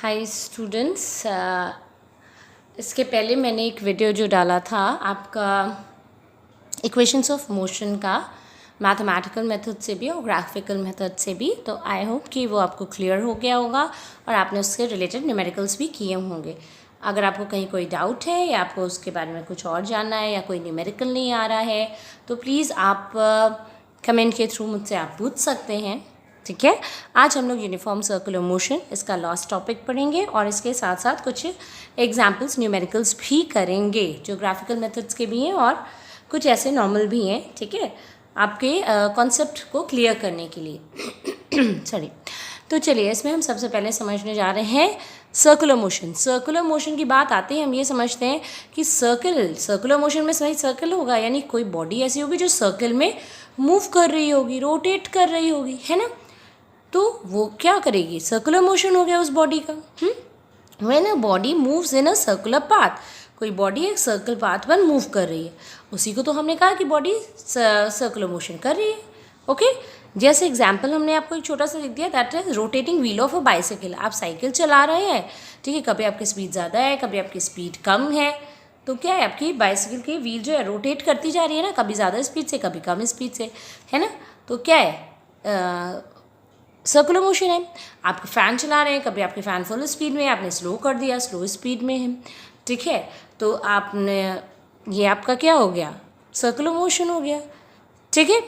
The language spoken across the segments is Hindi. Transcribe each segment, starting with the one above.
हाय स्टूडेंट्स, इसके पहले मैंने एक वीडियो जो डाला था आपका इक्वेशंस ऑफ मोशन का, मैथमेटिकल मेथड से भी और ग्राफिकल मेथड से भी। तो आई होप कि वो आपको क्लियर हो गया होगा और आपने उससे रिलेटेड न्यूमेरिकल्स भी किए होंगे। अगर आपको कहीं कोई डाउट है या आपको उसके बारे में कुछ और जानना है या कोई न्यूमेरिकल नहीं आ रहा है तो प्लीज़ आप कमेंट के थ्रू मुझसे आप पूछ सकते हैं। ठीक है, आज हम लोग यूनिफॉर्म सर्कुलर मोशन इसका लास्ट टॉपिक पढ़ेंगे और इसके साथ साथ कुछ एग्जाम्पल्स न्यूमेरिकल्स भी करेंगे जो ग्राफिकल मेथड्स के भी हैं और कुछ ऐसे नॉर्मल भी हैं। ठीक है, आपके कॉन्सेप्ट को क्लियर करने के लिए सॉरी। तो चलिए, इसमें हम सबसे पहले समझने जा रहे हैं सर्कुलर मोशन। सर्कुलर मोशन की बात आते ही हम ये समझते हैं कि सर्कुलर मोशन में सही सर्कल होगा, यानी कोई बॉडी ऐसी होगी जो सर्कल में मूव कर रही होगी, रोटेट कर रही होगी, है ना। तो वो क्या करेगी, सर्कुलर मोशन हो गया उस बॉडी का। When a body moves in a circular path, कोई बॉडी एक सर्कल पाथ पर मूव कर रही है, उसी को तो हमने कहा कि बॉडी सर्कुलर मोशन कर रही है। ओके, जैसे एग्जाम्पल हमने आपको एक छोटा सा लिख दिया, that is rotating wheel of a bicycle. आप साइकिल चला रहे हैं, ठीक है, कभी आपकी स्पीड ज़्यादा है, कभी आपकी स्पीड कम है, तो क्या है, आपकी बाइसाइकिल की व्हील जो है रोटेट करती जा रही है ना, कभी ज़्यादा स्पीड से कभी कम स्पीड से, है ना। तो क्या है, सर्कुलर मोशन है। आप फ़ैन चला रहे हैं, कभी आपके फ़ैन फुल स्पीड में, आपने स्लो कर दिया, स्लो स्पीड में है, ठीक है, तो आपने ये आपका क्या हो गया, सर्कुलर मोशन हो गया। ठीक है,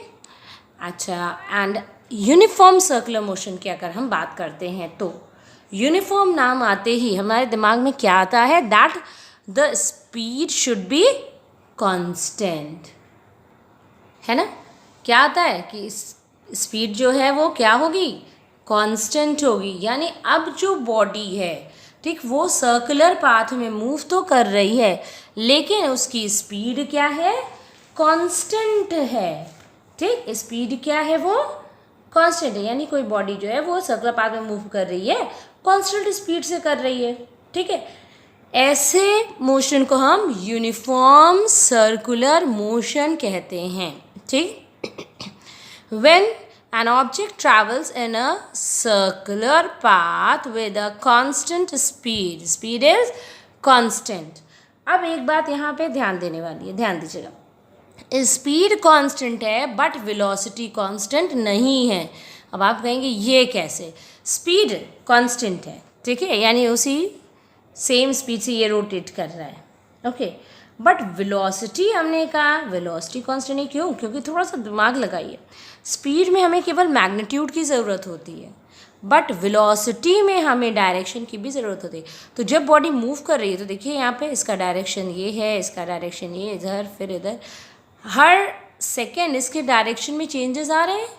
अच्छा, एंड यूनिफॉर्म सर्कुलर मोशन की अगर हम बात करते हैं तो यूनिफॉर्म नाम आते ही हमारे दिमाग में क्या आता है, that the speed should be constant, है ना। क्या आता है कि स्पीड जो है वो क्या होगी, कांस्टेंट होगी, यानी अब जो बॉडी है, ठीक, वो सर्कुलर पाथ में मूव तो कर रही है लेकिन उसकी स्पीड क्या है, कांस्टेंट है। ठीक, स्पीड क्या है, वो कांस्टेंट है, यानी कोई बॉडी जो है वो सर्कुलर पाथ में मूव कर रही है, कांस्टेंट स्पीड से कर रही है। ठीक है, ऐसे मोशन को हम यूनिफॉर्म सर्कुलर मोशन कहते हैं। ठीक, when an object travels in a circular path with a constant speed is constant। अब एक बात यहाँ पे ध्यान देने वाली है, ध्यान दीजिएगा, स्पीड कांस्टेंट है बट वेलोसिटी कांस्टेंट नहीं है। अब आप कहेंगे ये कैसे, स्पीड कांस्टेंट है, ठीक है, यानी उसी सेम स्पीड से ये रोटेट कर रहा है, ओके, बट वेलोसिटी हमने कहा वेलोसिटी कांस्टेंट है। क्यों, क्योंकि थोड़ा सा दिमाग लगाइए, स्पीड में हमें केवल मैग्नीट्यूड की ज़रूरत होती है बट वेलोसिटी में हमें डायरेक्शन की भी ज़रूरत होती है। तो जब बॉडी मूव कर रही है तो देखिए यहाँ पे इसका डायरेक्शन ये है, इसका डायरेक्शन ये, इधर फिर इधर, हर सेकेंड इसके डायरेक्शन में चेंजेस आ रहे हैं।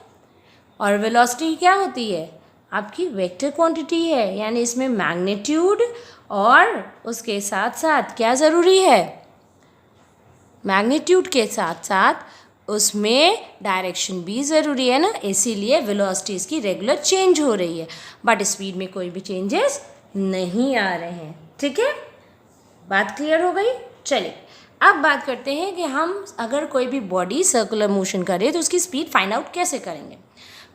और वेलोसिटी क्या होती है, आपकी वेक्टर क्वांटिटी है, यानी इसमें मैग्नीट्यूड और उसके साथ साथ क्या ज़रूरी है, मैग्नीट्यूड के साथ साथ उसमें डायरेक्शन भी ज़रूरी है ना, इसीलिए वेलोसिटी इसकी रेगुलर चेंज हो रही है बट स्पीड में कोई भी चेंजेस नहीं आ रहे हैं। ठीक है, बात क्लियर हो गई। चलिए अब बात करते हैं कि हम अगर कोई भी बॉडी सर्कुलर मोशन करे तो उसकी स्पीड फाइंड आउट कैसे करेंगे।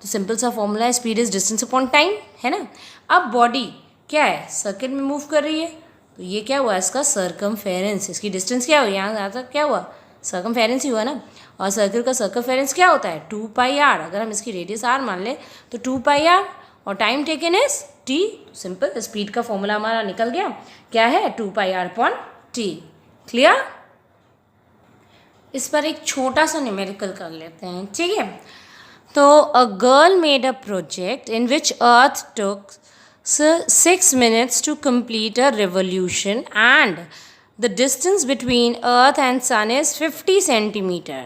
तो सिंपल सा फॉर्मूला है, speed is distance upon time, है ना। अब बॉडी क्या है, सर्कल में मूव कर रही है, तो ये क्या हुआ, इसका सर्कमफेरेंस, इसकी डिस्टेंस क्या हुई, यहाँ तक क्या हुआ, सर्कमफेरेंस ही हुआ ना। और सर्कल का सर्कमफेरेंस क्या होता है, 2πr। अगर हम इसकी रेडियस r मान ले तो 2πr, और time taken is t। Simple, speed का फॉर्मूला हमारा निकल गया, क्या है, 2πr/t। क्लियर। इस पर एक छोटा सा न्यूमेरिकल कर लेते हैं, ठीक है। तो a girl made a project in which earth took 6 minutes to complete a revolution and the distance between earth and sun is 50 centimeter.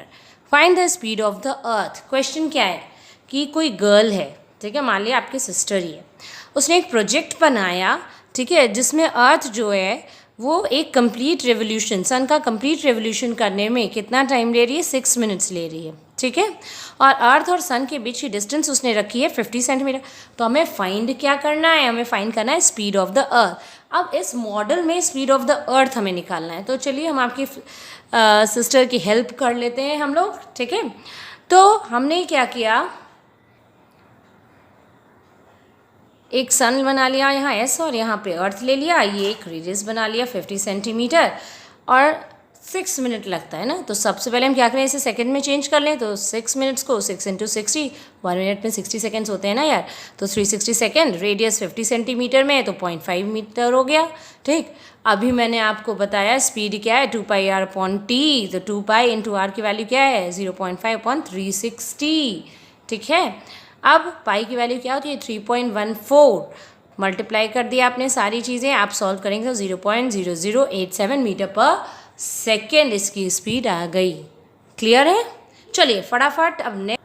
Find the speed of the earth. Question क्या है कि कोई गर्ल है, ठीक है, मान लिया आपकी सिस्टर ही है, उसने एक प्रोजेक्ट बनाया, ठीक है, जिसमें अर्थ जो है वो एक कंप्लीट रेवोल्यूशन, सन का कंप्लीट रेवोल्यूशन करने में कितना टाइम ले रही है, 6 minutes ले रही है, ठीक है, और अर्थ और सन के बीच की डिस्टेंस उसने रखी है 50 सेंटीमीटर। तो हमें फाइंड क्या करना है, हमें फाइंड करना है स्पीड ऑफ द अर्थ। अब इस मॉडल में स्पीड ऑफ द अर्थ हमें निकालना है, तो चलिए हम आपकी सिस्टर की हेल्प कर लेते हैं हम लोग, ठीक है। तो हमने क्या किया, एक सन बना लिया यहाँ एस और यहाँ पे अर्थ ले लिया, ये एक रेडियस बना लिया 50 सेंटीमीटर और 6 मिनट लगता है ना। तो सबसे पहले हम क्या करें, इसे सेकंड में चेंज कर लें। तो 6 मिनट्स को 6 इंटू 60, 1 मिनट में 60 सेकेंड्स होते हैं ना यार, तो 360 सेकेंड, रेडियस 50 सेंटीमीटर में है तो 0.5 मीटर हो गया। ठीक, अभी मैंने आपको बताया स्पीड क्या है 2 पाई आर अपॉन टी, तो 2 पाई इंटू आर की वैल्यू क्या है 0.5 अपॉन 360। ठीक है, अब पाई की वैल्यू क्या होती है 3.14, मल्टीप्लाई कर दिया आपने सारी चीज़ें, आप सॉल्व करेंगे तो 0.0087 मीटर पर सेकेंड इसकी स्पीड आ गई। क्लियर है? चलिए फटाफट अब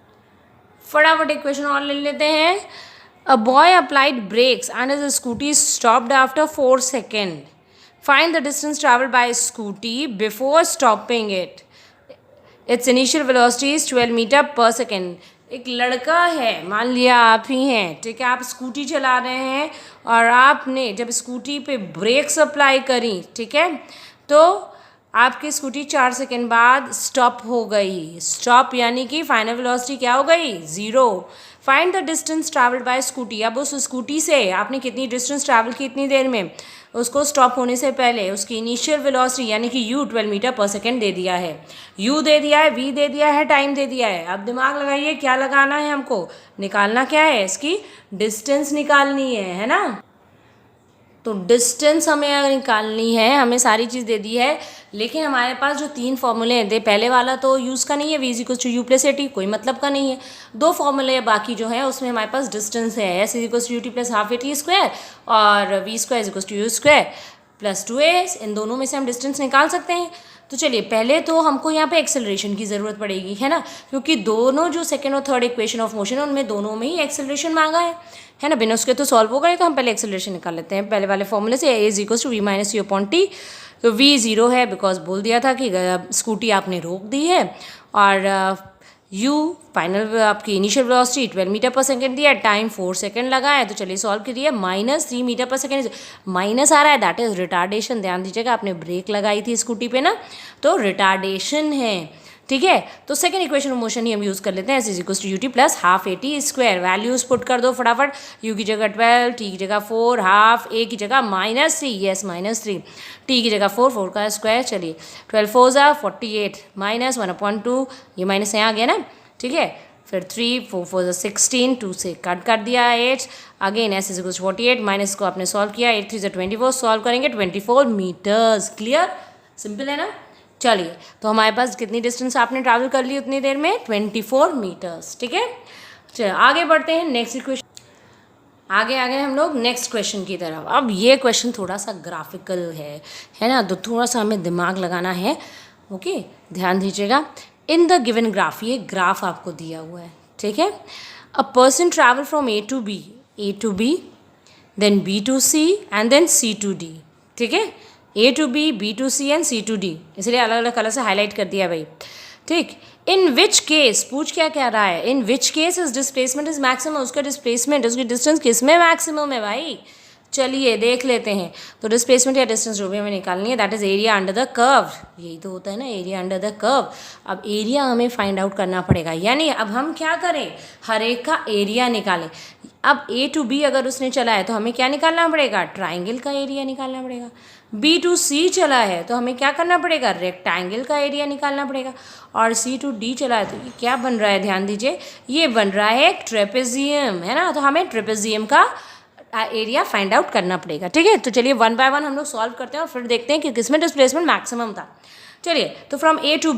फटाफट एक क्वेश्चन और ले लेते हैं। A boy applied brakes and his scooty stopped after 4 second. Find the distance travelled by scooty before stopping it. Its initial velocity is 12 metre per second. एक लड़का है, मान लिया आप ही हैं, ठीक है, आप स्कूटी चला रहे हैं और आपने जब स्कूटी पे ब्रेक्स अप्लाई करी, ठीक है, तो आपकी स्कूटी 4 सेकेंड बाद स्टॉप हो गई। स्टॉप यानी कि फाइनल वेलोसिटी क्या हो गई 0। Find the distance travelled by scooty. अब उस स्कूटी से आपने कितनी डिस्टेंस ट्रैवल की इतनी देर में, उसको स्टॉप होने से पहले उसकी इनिशियल वेलोसिटी यानी कि u 12 मीटर पर सेकेंड दे दिया है, u दे दिया है, v दे दिया है, टाइम दे दिया है। अब दिमाग लगाइए क्या लगाना है हमको, निकालना क्या है, इसकी डिस्टेंस निकालनी है ना। तो डिस्टेंस हमें अगर निकालनी है, हमें सारी चीज़ दे दी है, लेकिन हमारे पास जो 3 फॉर्मूले हैं, पहले वाला तो यूज़ का नहीं है, v equals to u plus a t, कोई मतलब का नहीं है। 2 फॉर्मूले बाकी जो हैं उसमें हमारे पास डिस्टेंस है, S equals to U T plus half A T square और V square equals to U square plus 2a। इन दोनों में से हम डिस्टेंस निकाल सकते हैं। तो चलिए पहले तो हमको यहाँ पे एक्सेलरेशन की ज़रूरत पड़ेगी, है ना, क्योंकि दोनों जो सेकेंड और थर्ड इक्वेशन ऑफ मोशन है उनमें दोनों में ही एक्सेलरेशन मांगा है ना। बिना उसके तो सॉल्व होगा, तो हम पहले एक्सेलरेशन निकाल लेते हैं पहले वाले फॉर्मूले से। A is equals to V minus U upon T. तो v 0 है बिकॉज बोल दिया था कि स्कूटी आपने रोक दी है, और u फाइनल आपकी initial velocity 12 metre per second दिया, टाइम 4 सेकेंड लगा है। तो चलिए सॉल्व करिए। -3 मीटर पर सेकेंड माइनस आ रहा है, दैट इज रिटार्डेशन। ध्यान दीजिएगा, आपने ब्रेक लगाई थी स्कूटी पे ना, तो रिटार्डेशन है, ठीक है। तो सेकेंड इक्वेशन ऑफ मोशन ही हम यूज़ कर लेते हैं, s is equals to U T plus half A T square. Values put कर दो फटाफट, u की जगह 12, t की जगह 4, हाफ, a की जगह -3, यस -3, t की जगह 4, 4 का स्क्वायर। चलिए 12 4 ज़ा 48 माइनस 1/2, ये माइनस यहाँ आ गया ना, ठीक है। फिर 3 4 4 ज़ा 16, 2 से कट कर दिया 8, again S is equals 48, minus को आपने सॉल्व किया, 8 3 ज़ा 24, सॉल्व करेंगे 24 मीटर्स। क्लियर, सिंपल है ना। चलिए तो हमारे पास कितनी डिस्टेंस आपने ट्रैवल कर ली उतनी देर में 24 मीटर्स, ठीक है। चलिए आगे बढ़ते हैं नेक्स्ट इक्वेशन, आगे हम लोग नेक्स्ट क्वेश्चन की तरफ। अब ये क्वेश्चन थोड़ा सा ग्राफिकल है ना, तो थोड़ा सा हमें दिमाग लगाना है, ओके, ध्यान दीजिएगा। इन द गिवन ग्राफ, ये ग्राफ आपको दिया हुआ है, ठीक है। A person travel from A to B then B to C and then C to D, ठीक है। A to B, B to C and C to D, इसलिए अलग अलग कलर से हाईलाइट कर दिया भाई, ठीक। इन विच केस, पूछ क्या कह रहा है, in which case is displacement is maximum, उसका डिस्प्लेसमेंट, उसकी डिस्टेंस किस में मैक्सिमम है भाई। चलिए देख लेते हैं। तो डिस्प्लेसमेंट या डिस्टेंस जो भी हमें निकालनी है, that is area under the curve, यही तो होता है ना, एरिया अंडर द कर्व। अब एरिया हमें फाइंड आउट करना पड़ेगा, यानी अब हम क्या करें, हर एक का एरिया निकालें। अब ए टू बी अगर उसने चला है तो हमें क्या निकालना पड़ेगा, ट्राइंगल का एरिया निकालना पड़ेगा। बी टू सी चला है तो हमें क्या करना पड़ेगा, रेक्टेंगल का एरिया निकालना पड़ेगा। और सी टू डी चला है तो ये क्या बन रहा है, ध्यान दीजिए, ये बन रहा है एक ट्रेपेजियम, है ना। तो हमें ट्रेपेजियम का एरिया फाइंड आउट करना पड़ेगा, ठीक है। तो चलिए 1 बाय 1 हम लोग सॉल्व करते हैं और फिर देखते हैं कि किसमें डिस्प्लेसमेंट मैक्सिमम था। चलिए तो from A to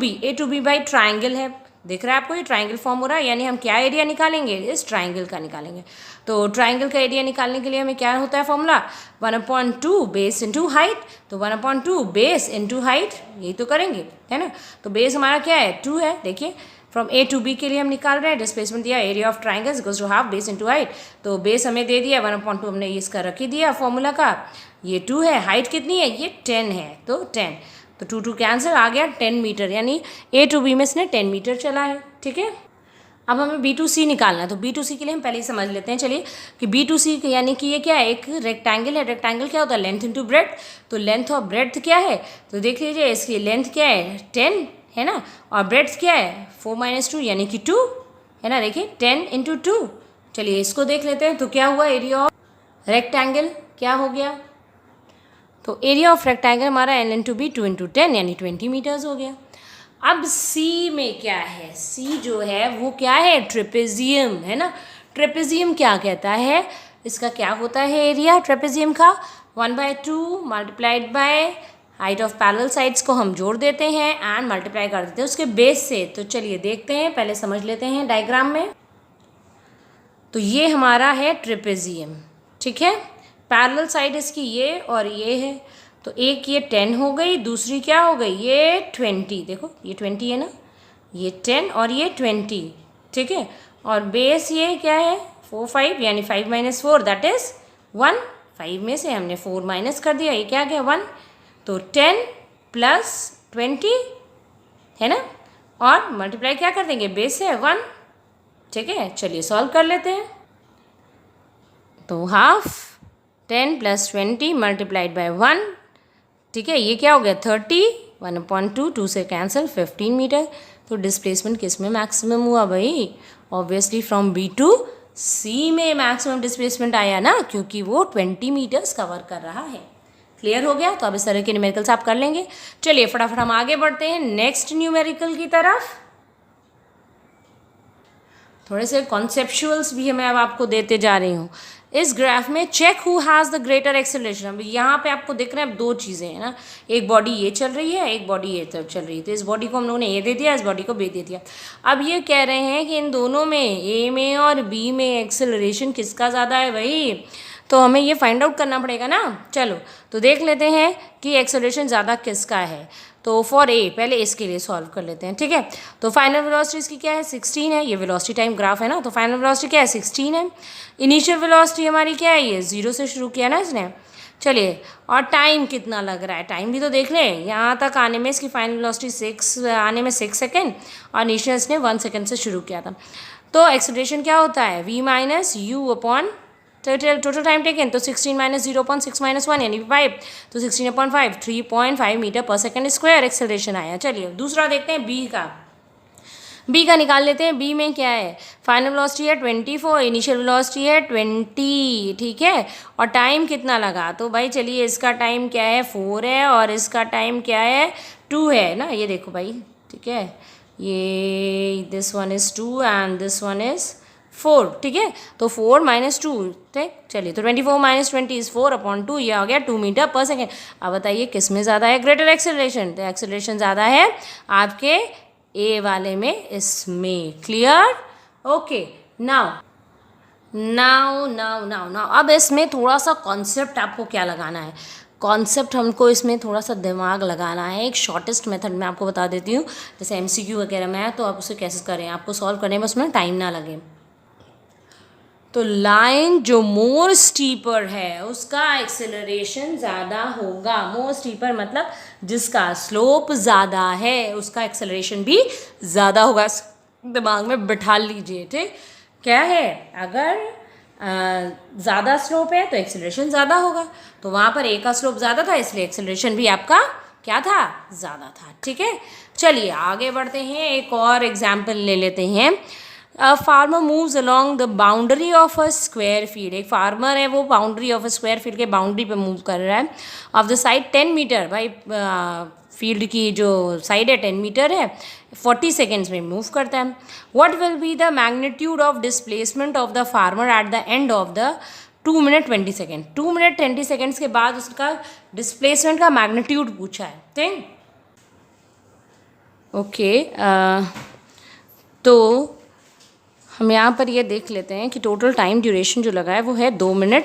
B by triangle है, दिख रहा है आपको, ये ट्राइंगल फॉर्म हो रहा है, यानी हम क्या एरिया निकालेंगे, इस ट्राइंगल का निकालेंगे। तो ट्राइंगल का एरिया निकालने के लिए हमें क्या होता है फॉर्मूला, 1/2 बेस इंटू हाइट। तो 1/2 बेस इंटू हाइट, यही तो करेंगे, है ना। तो बेस हमारा क्या है 2 है, देखिए फ्रॉम ए टू बी के लिए हम निकाल रहे हैं, डिस्प्लेसमेंट दिया area of triangle equals to half base into height. तो बेस हमें दे दिया 1/2, हमने इसका रख ही दिया फॉर्मूला का, ये 2 है, हाइट कितनी है, ये 10 है, तो 10, तो 2 2 कैंसिल, आ गया 10 मीटर, यानी ए टू बी में इसने 10 मीटर चला है, ठीक है। अब हमें बी टू सी निकालना है, तो बी टू सी के लिए हम पहले ही समझ लेते हैं, चलिए कि बी टू सी यानी कि ये क्या है, एक रेक्टेंगल है। रेक्टेंगल क्या होता है, लेंथ इंटू ब्रेड्थ। तो लेंथ और ब्रेड्थ क्या है, तो देख लीजिए, इसकी लेंथ क्या है 10 है ना, और ब्रेड्थ क्या है 4 - 2 यानी कि 2 है ना। देखिए 10 × 2, चलिए इसको देख लेते हैं। तो क्या हुआ, एरिया ऑफ रेक्टेंगल क्या हो गया, तो एरिया ऑफ रेक्टेंगल हमारा L इंटू बी 2 इंटू 10 यानी 20 मीटर्स हो गया। अब सी में क्या है, सी जो है वो क्या है, ट्रेपेजियम है ना। ट्रेपेजियम क्या कहता है, इसका क्या होता है एरिया ट्रेपेजियम का, 1/2 multiplied by height of parallel sides को हम जोड़ देते हैं एंड मल्टीप्लाई कर देते हैं उसके बेस से। तो चलिए देखते हैं, पहले समझ लेते हैं डायग्राम में। तो ये हमारा है ट्रेपेजियम, ठीक है, पैरेलल साइड इसकी ये और ये है। तो एक ये 10 हो गई, दूसरी क्या हो गई, ये 20, देखो ये 20 है ना, ये 10 और ये 20, ठीक है। और बेस ये क्या है 4 5 यानी 5 - 4 दैट इज़ 1। 5 में से हमने 4 माइनस कर दिया, ये क्या गया 1। तो 10 प्लस 20 है ना, और मल्टीप्लाई क्या कर देंगे बेस से 1, ठीक है। चलिए सॉल्व कर लेते हैं। तो हाफ 10 प्लस 20 मल्टीप्लाइड बाय 1, ठीक है, ये क्या हो गया 30, 1/2, 2 से कैंसिल 15 मीटर। तो डिस्प्लेसमेंट किस में मैक्सिमम हुआ भाई, ऑब्वियसली फ्रॉम बी टू सी में मैक्सिमम डिस्प्लेसमेंट आया ना, क्योंकि वो 20 मीटर्स कवर कर रहा है। क्लियर हो गया, तो अब इस तरह के न्यूमेरिकल्स आप कर लेंगे। चलिए फटाफट हम आगे बढ़ते हैं नेक्स्ट न्यूमेरिकल की तरफ। थोड़े से कॉन्सेप्चुअल्स भी मैं अब आपको देते जा रही हूँ। इस ग्राफ में check who has the greater acceleration. अब यहाँ पे आपको दिख रहा है दो चीज़ें हैं ना, एक बॉडी ये चल रही है, एक बॉडी ये तरफ चल रही है। तो इस बॉडी को हम लोगों ने ए दे दिया, इस बॉडी को बी दे दिया। अब ये कह रहे हैं कि इन दोनों में ए में और बी में एक्सेलरेशन किसका ज़्यादा है भाई, तो हमें ये फाइंड आउट करना पड़ेगा ना। चलो तो देख लेते हैं कि एक्सेलरेशन ज़्यादा किसका है। तो फॉर ए पहले इसके लिए सॉल्व कर लेते हैं, ठीक है। तो फाइनल वेलोसिटी इसकी क्या है 16 है, ये वेलोसिटी टाइम ग्राफ है ना, तो फाइनल वेलोसिटी क्या है 16 है। इनिशियल वेलोसिटी हमारी क्या है, ये 0 से शुरू किया ना इसने। चलिए और टाइम कितना लग रहा है, टाइम भी तो देख लें। यहाँ तक आने में इसकी फाइनल वेलोसिटी 6 आने में 6 सेकेंड और इनिशियल इसने 1 सेकेंड से शुरू किया था। तो एक्सेलरेशन क्या होता है v minus U upon total time taken. तो 16 माइनस 0.6 माइनस 1 यानी 5, तो 16/5 3.5 metre per second square acceleration आया। चलिए दूसरा देखते हैं बी का निकाल लेते हैं। बी में क्या है, फाइनल वेलोसिटी है 24, इनिशियल वेलोसिटी है 20, ठीक है। और टाइम कितना लगा, तो भाई चलिए इसका टाइम क्या है 4 है और इसका टाइम क्या है 2 है ना, ये देखो भाई, ठीक है, ये this one is 2 and this one is 4, ठीक है। तो 4 - 2, ठीक। चलिए तो 24 - 20 इज़ 4/2, ये आ गया 2 मीटर पर सेकेंड। अब बताइए किस में ज़्यादा है ग्रेटर एक्सेलरेशन, तो एक्सेलरेशन ज़्यादा है आपके ए वाले में, इसमें। Clear, okay. नाउ अब इसमें थोड़ा सा कॉन्सेप्ट आपको क्या लगाना है, कॉन्सेप्ट हमको इसमें थोड़ा सा दिमाग लगाना है। एक शॉर्टेस्ट मेथड मैं आपको बता देती हूँ, जैसे MCQ वगैरह में है तो आप उसे कैसे करें, आपको सॉल्व करने में उसमें टाइम ना लगे। तो लाइन जो मोर स्टीपर है उसका एक्सेलरेशन ज़्यादा होगा। मोर स्टीपर मतलब जिसका स्लोप ज़्यादा है उसका एक्सेलरेशन भी ज़्यादा होगा। दिमाग में बिठा लीजिए, ठीक। क्या है, अगर ज़्यादा स्लोप है तो एक्सेलरेशन ज़्यादा होगा, तो वहाँ पर ए का स्लोप ज़्यादा था इसलिए एक्सेलरेशन भी आपका क्या था, ज़्यादा था, ठीक है। चलिए आगे बढ़ते हैं, एक और एग्जाम्पल ले लेते हैं। Farmer moves along the boundary of a square field. एक फार्मर है वो boundary of a square field के बाउंड्री पे मूव कर रहा है। ऑफ द साइड 10 मीटर, भाई फील्ड की जो साइड है 10 मीटर है, 40 सेकेंड्स में मूव करता है। What will be the magnitude of displacement of the farmer at the end of the 2 minute 20 second. 2 minute 20 seconds के बाद उसका डिस्प्लेसमेंट का मैग्नीट्यूड पूछा है, ठीक। ओके, तो हम यहाँ पर ये देख लेते हैं कि टोटल टाइम ड्यूरेशन जो लगा है वो है 2 मिनट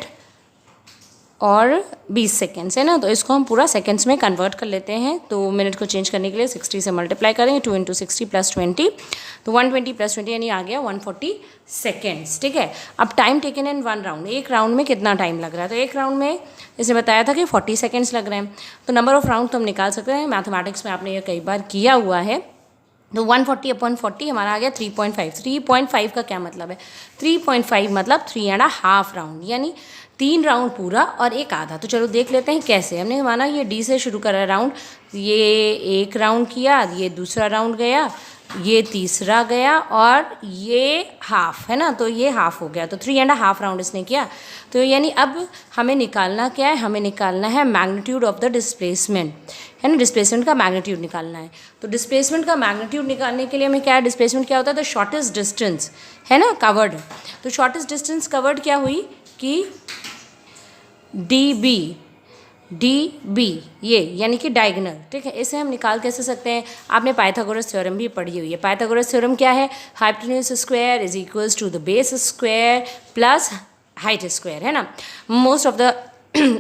और 20 सेकेंड्स है ना, तो इसको हम पूरा सेकेंड्स में कन्वर्ट कर लेते हैं। तो मिनट को चेंज करने के लिए 60 से मल्टीप्लाई करेंगे, 2 × 60 + 20, तो 120 + 20 यानी आ गया 140 सेकेंड्स, ठीक है। अब टाइम टेकन इन 1 राउंड, एक राउंड में कितना टाइम लग रहा है, तो एक राउंड में इसने बताया था कि 40 सेकेंड्स लग रहे हैं। तो नंबर ऑफ राउंड तो हम निकाल सकते हैं, मैथमेटिक्स में आपने ये कई बार किया हुआ है। तो 140/40 हमारा आ गया 3.5। 3.5 का क्या मतलब है, 3.5 मतलब 3.5 राउंड, यानी 3 राउंड पूरा और एक आधा। तो चलो देख लेते हैं कैसे। हमने माना ये डी से शुरू करा राउंड, ये एक राउंड किया, ये दूसरा राउंड गया, ये तीसरा गया और ये हाफ है ना, तो ये हाफ हो गया, तो 3.5 राउंड इसने किया। तो यानी अब हमें निकालना क्या है, हमें निकालना है मैग्नीट्यूड ऑफ द डिस्प्लेसमेंट, है ना, डिस्प्लेसमेंट का मैग्नीट्यूड निकालना है। तो डिस्प्लेसमेंट का मैग्नीट्यूड निकालने के लिए हमें क्या है, डिस्प्लेसमेंट क्या होता है, तो शॉर्टेस्ट डिस्टेंस है ना कवर्ड। तो शॉर्टेस्ट डिस्टेंस कवर्ड क्या हुई कि डी बी ये यानी कि डायगोनल, ठीक है। इसे हम निकाल कैसे सकते हैं, आपने पाइथागोरस थ्योरम भी पढ़ी हुई है। पाइथागोरस थ्योरम क्या है, hypotenuse square is equals to the base square plus height square, है ना। मोस्ट ऑफ द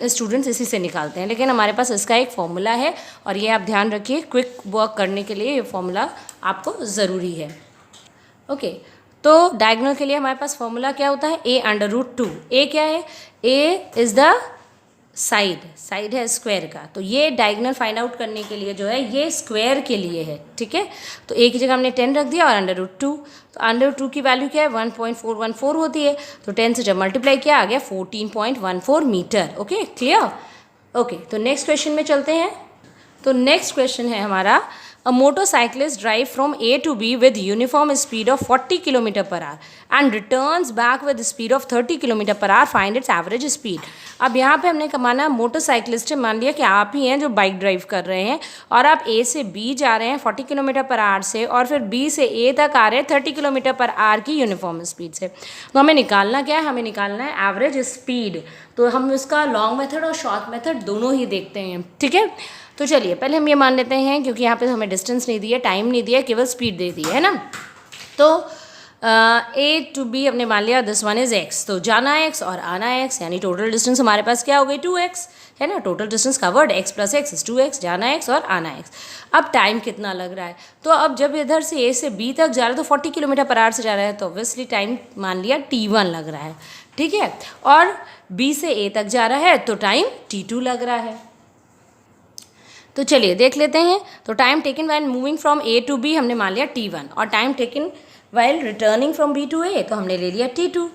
स्टूडेंट्स इसी से निकालते हैं, लेकिन हमारे पास इसका एक फॉर्मूला है और ये आप ध्यान रखिए, क्विक वर्क करने के लिए ये फॉर्मूला आपको ज़रूरी है। ओके, तो डायगोनल के लिए हमारे पास फॉर्मूला क्या होता है, a√2। ए क्या है, ए इज़ द साइड है स्क्वायर का, तो ये डायगोनल फाइंड आउट करने के लिए जो है ये स्क्वायर के लिए है, ठीक है। तो ए की जगह हमने 10 रख दिया और √2, तो √2 की वैल्यू क्या है 1.414 होती है, तो 10 से जब मल्टीप्लाई किया आ गया 14.14 मीटर। Okay, clear. ओके, तो नेक्स्ट क्वेश्चन में चलते हैं। तो नेक्स्ट क्वेश्चन है हमारा, a motorcyclist drive from A to B with uniform speed of 40 km per hour and returns back with speed of 30 km per hour, find its average speed। अब यहाँ पे हमने कमाना मोटरसाइकिलिस्ट है, मान लिया कि आप ही हैं जो बाइक ड्राइव कर रहे हैं और आप A से B जा रहे हैं 40 km per hour से और फिर B से A तक आ रहे हैं 30 km per hour की यूनिफॉर्म स्पीड से। तो हमें निकालना क्या है, हमें निकालना है एवरेज स्पीड। तो हम इसका लॉन्ग मेथड और शॉर्ट मेथड दोनों ही देखते हैं, ठीक है। तो चलिए पहले हम ये मान लेते हैं, क्योंकि यहाँ पे हमें डिस्टेंस नहीं दिया, टाइम नहीं दिया, केवल स्पीड दे दी है ना। तो A to B हमने मान लिया दिस वन इज x, तो जाना x और आना x, यानी टोटल डिस्टेंस हमारे पास क्या हो गई 2x, है ना। Total distance covered x + x is 2x, जाना x और आना x। अब टाइम कितना लग रहा है, तो अब जब इधर से A से B तक जा रहा है तो 40 km per hour से जा रहा है, तो ऑब्वियसली टाइम मान लिया t1 लग रहा है, ठीक है। और B से A तक जा रहा है तो टाइम t2 लग रहा है। तो चलिए देख लेते हैं। तो time taken while moving from A to B हमने मान लिया t1 और time taken while returning from B to A तो हमने ले लिया t2।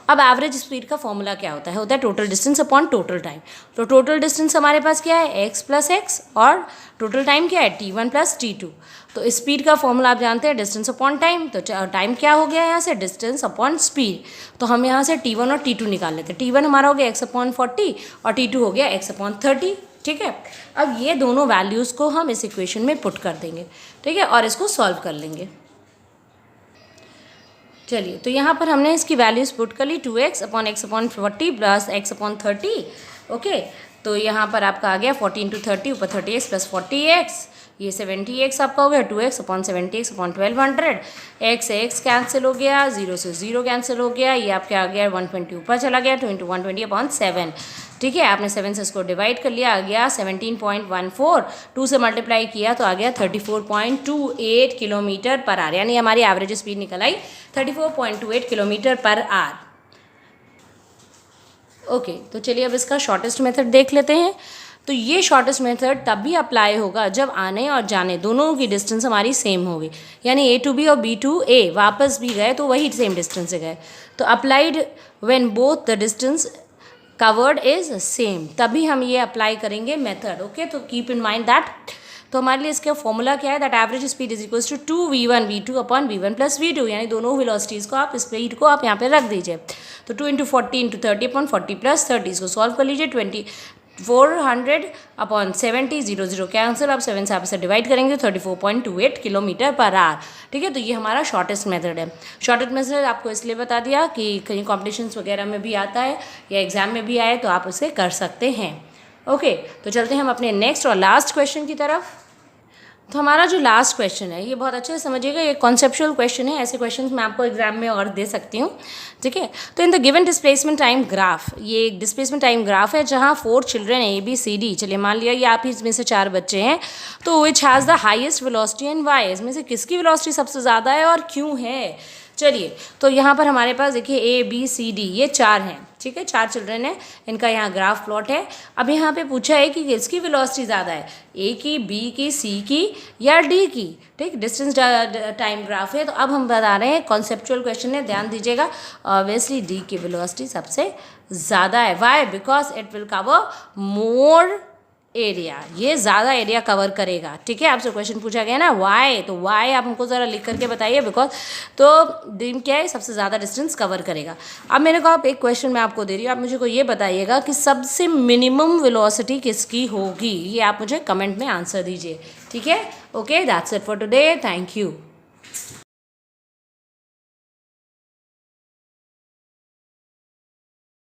अब एवरेज स्पीड का फॉर्मूला क्या होता है total distance upon total time. तो टोटल डिस्टेंस हमारे पास क्या है x + x और टोटल टाइम क्या है t1 + t2। तो स्पीड का फॉर्मूला आप जानते हैं डिस्टेंस अपॉन टाइम, तो टाइम क्या हो गया यहाँ से डिस्टेंस अपॉन स्पीड। तो हम यहाँ से t1 और t2 निकाल लेते हैं। t1 हमारा हो गया x/40 और t2 हो गया x/30, ठीक है। अब ये दोनों वैल्यूज़ को हम इस इक्वेशन में पुट कर देंगे, ठीक है, और इसको सॉल्व कर लेंगे। चलिए, तो यहाँ पर हमने इसकी वैल्यूज़ पुट कर ली 2x/x/40 + x/30। ओके, तो यहाँ पर आपका आ गया 14 × 30 ऊपर 30x + 40x, ये 70x आपका हो गया 2x/70x/1200। x से x कैंसिल हो गया, 0 से 0 कैंसिल हो गया, ये आपका आ गया 120 ऊपर चला गया 2 × 120/7, ठीक है। आपने 7 से इसको डिवाइड कर लिया, आ गया 17.14, 2 से मल्टीप्लाई किया तो आ गया 34.28 km/h, यानी हमारी एवरेज स्पीड निकल आई 34.28 km/h। ओके, तो चलिए अब इसका शॉर्टेस्ट मेथड देख लेते हैं। तो ये शॉर्टेस्ट मेथड तभी अप्लाई होगा जब आने और जाने दोनों की डिस्टेंस हमारी सेम होगी, यानी A to B और B to A वापस भी गए तो वही सेम डिस्टेंस से गए। तो applied when both the distance covered is same, तभी हम ये अप्लाई करेंगे मेथड। ओके, तो कीप इन माइंड दैट। तो हमारे लिए इसका फॉर्मूला क्या है, that average speed is equals to 2v1 v2/v1 + v2, यानी दोनों वेलोसिटीज़ को आप स्पीड को आप यहाँ पे रख दीजिए। तो 2 × 40 × 30/40 + 30, इसको सॉल्व कर लीजिए। 400/70, 0 0 कैंसिल, आप 7 से आप इसे डिवाइड करेंगे 34.28 km/h, ठीक है। तो ये हमारा शॉर्टेस्ट मेथड है। शॉर्टेस्ट मेथड आपको इसलिए बता दिया कि कहीं कॉम्पिटिशन्स वगैरह में भी आता है या एग्जाम में भी आए तो आप उसे कर सकते हैं। ओके, तो चलते हैं हम अपने नेक्स्ट और लास्ट क्वेश्चन की तरफ। तो हमारा जो लास्ट क्वेश्चन है ये बहुत अच्छे से समझिएगा, ये कॉन्सेप्चुअल क्वेश्चन है। ऐसे क्वेश्चंस मैं आपको एग्जाम में और दे सकती हूँ, ठीक है। तो इन the given displacement time graph, ये एक डिस्प्लेसमेंट टाइम ग्राफ है जहाँ 4 चिल्ड्रन ABCD, चलिए मान लिया ये आप ही इसमें से 4 बच्चे हैं, तो which has the highest velocity and why, इसमें से किसकी वेलोसिटी सबसे ज़्यादा है और क्यों है। चलिए, तो यहाँ पर हमारे पास देखिए ABCD ये 4 हैं, ठीक है, 4 चिल्ड्रन है, इनका यहाँ ग्राफ प्लॉट है। अब यहाँ पे पूछा है कि किसकी वेलोसिटी ज़्यादा है, A की, B की, C की या D की, ठीक। डिस्टेंस टाइम ग्राफ है, तो अब हम बता रहे हैं, कॉन्सेप्चुअल क्वेश्चन है, ध्यान दीजिएगा। ऑब्वियसली D की वेलोसिटी सबसे ज़्यादा है। Why? Because it will cover more area, ये ज़्यादा एरिया कवर करेगा। ठीक है, आपसे क्वेश्चन पूछा गया ना वाई, तो वाई आप हमको ज़रा लिख करके बताइए, बिकॉज तो दिन क्या है सबसे ज़्यादा डिस्टेंस कवर करेगा। अब मेरे को आप एक क्वेश्चन मैं आपको दे रही हूँ, आप मुझे को ये बताइएगा कि सबसे मिनिमम वेलोसिटी किसकी होगी, ये आप मुझे कमेंट में आंसर दीजिए। ठीक है, okay, that's it for today, thank you.